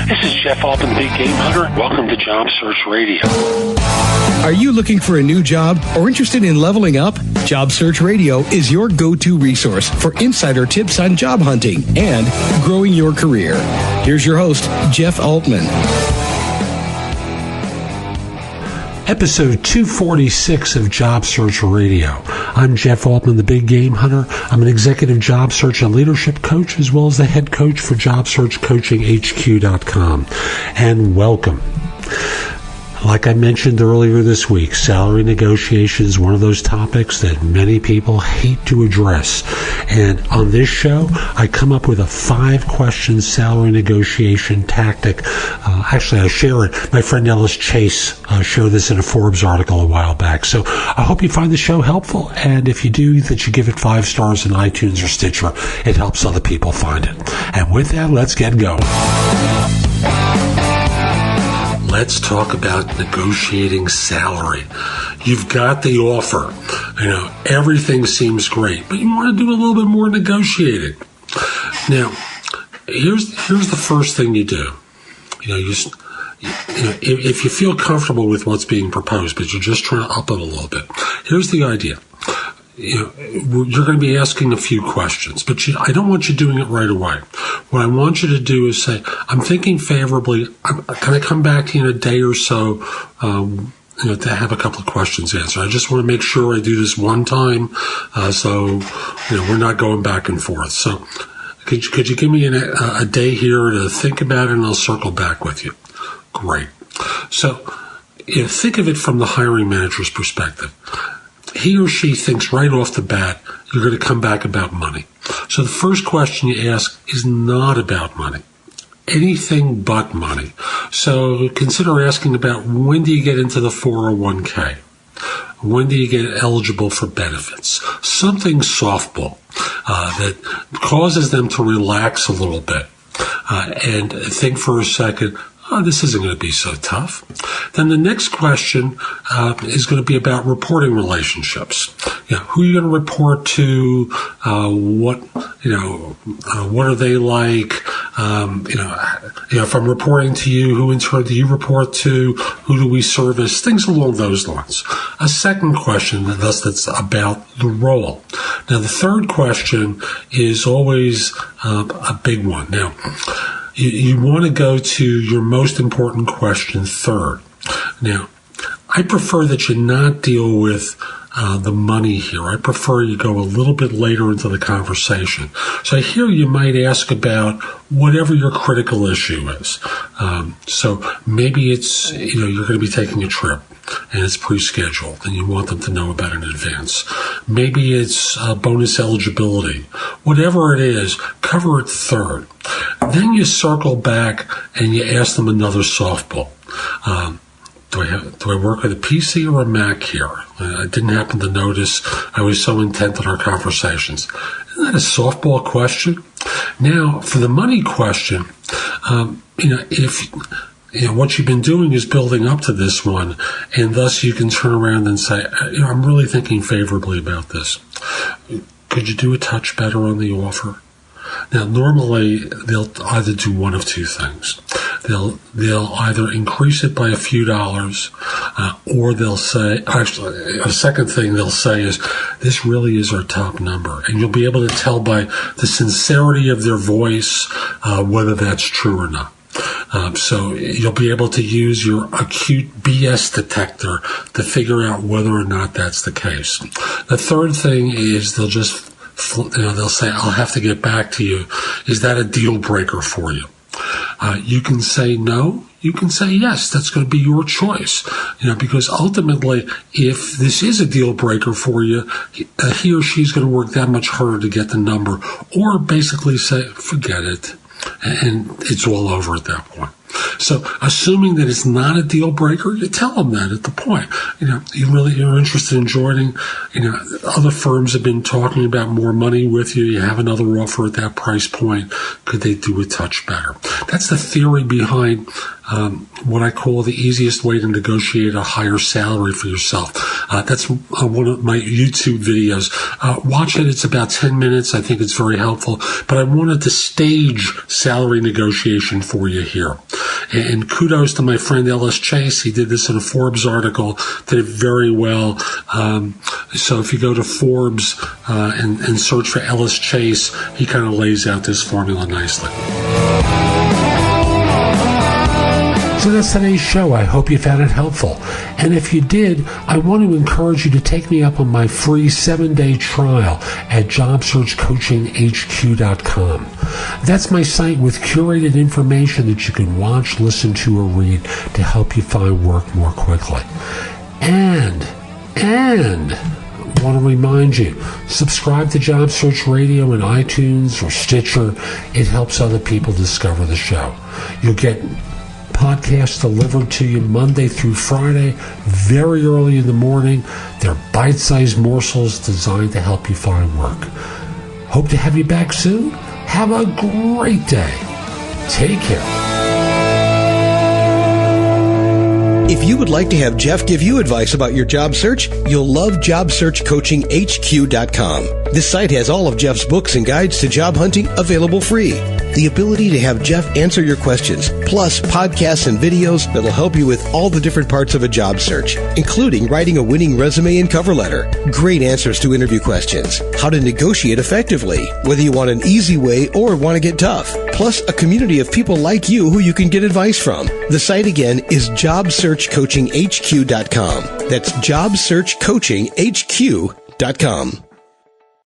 This is Jeff Altman, the Big Game Hunter. Welcome to Job Search Radio. Are you looking for a new job or interested in leveling up? Job Search Radio is your go-to resource for insider tips on job hunting and growing your career. Here's your host, Jeff Altman. Episode 246 of Job Search Radio. I'm Jeff Altman, the Big Game Hunter. I'm an executive job search and leadership coach, as well as the head coach for JobSearchCoachingHQ.com. And welcome. Like I mentioned earlier this week, salary negotiation is one of those topics that many people hate to address. And on this show, I come up with a 5-question salary negotiation tactic. Actually, I share it. My friend Ellis Chase showed this in a Forbes article a while back. So I hope you find the show helpful. And if you do, that you give it 5 stars in iTunes or Stitcher. It helps other people find it. And with that, let's get going. Let's talk about negotiating salary. You've got the offer. Everything seems great, but you want to do a little bit more negotiating. Now, here's the first thing you do. If you feel comfortable with what's being proposed, but you're just trying to up it a little bit, here's the idea. You're going to be asking a few questions, but I don't want you doing it right away. What I want you to do is say, I'm thinking favorably. Can I come back to you in a day or so to have a couple of questions answered? I just want to make sure I do this one time so we're not going back and forth. So could you give me a day here to think about it, and I'll circle back with you? Great. So think of it from the hiring manager's perspective. He or she thinks right off the bat you're going to come back about money. So the first question you ask is not about money. Anything but money. So consider asking about, when do you get into the 401k? When do you get eligible for benefits? Something softball that causes them to relax a little bit and think for a second, this isn't going to be so tough. Then the next question is going to be about reporting relationships. Who are you going to report to? What are they like? If I'm reporting to you, who in turn do you report to? Who do we service? Things along those lines. A second question, that's about the role. Now, the third question is always a big one. Now, you want to go to your most important question third. Now, I prefer that you not deal with the money here. I prefer you go a little bit later into the conversation. So here you might ask about whatever your critical issue is. So maybe it's, you're going to be taking a trip and it's pre-scheduled and you want them to know about it in advance. Maybe it's bonus eligibility. Whatever it is, cover it third. Then you circle back and you ask them another softball. Do I work with a PC or a Mac here? I didn't happen to notice. I was so intent on our conversations. Isn't that a softball question? Now, for the money question, if what you've been doing is building up to this one, and thus you can turn around and say, I'm really thinking favorably about this. Could you do a touch better on the offer? Now, normally they'll either do one of two things. They'll either increase it by a few dollars, or they'll say, actually, a second thing they'll say is, this really is our top number. And you'll be able to tell by the sincerity of their voice whether that's true or not. So you'll be able to use your acute BS detector to figure out whether or not that's the case. The third thing is they'll say, I'll have to get back to you. Is that a deal breaker for you? You can say no. You can say yes. That's going to be your choice. Because ultimately, if this is a deal breaker for you, he or she's going to work that much harder to get the number, or basically say, forget it. And it's all over at that point. So assuming that it's not a deal breaker, you tell them that at the point. You're interested in joining. Other firms have been talking about more money with you. You have another offer at that price point. Could they do a touch better? That's the theory behind what I call the easiest way to negotiate a higher salary for yourself. That's one of my YouTube videos. Watch it. It's about 10 minutes. I think it's very helpful. But I wanted to stage salary negotiation for you here. And kudos to my friend Ellis Chase. He did this in a Forbes article, did it very well. So if you go to Forbes and search for Ellis Chase, he kind of lays out this formula nicely. So that's today's show. I hope you found it helpful. And if you did, I want to encourage you to take me up on my free 7-day trial at JobSearchCoachingHQ.com. That's my site with curated information that you can watch, listen to, or read to help you find work more quickly. And want to remind you, subscribe to Job Search Radio in iTunes or Stitcher. It helps other people discover the show. You'll get podcasts delivered to you Monday through Friday, very early in the morning. They're bite-sized morsels designed to help you find work. Hope to have you back soon. Have a great day. Take care. If you would like to have Jeff give you advice about your job search, you'll love JobSearchCoachingHQ.com. This site has all of Jeff's books and guides to job hunting available free. The ability to have Jeff answer your questions, plus podcasts and videos that'll help you with all the different parts of a job search, including writing a winning resume and cover letter, great answers to interview questions, how to negotiate effectively, whether you want an easy way or want to get tough, plus a community of people like you who you can get advice from. The site again is JobSearchCoachingHQ.com. That's JobSearchCoachingHQ.com.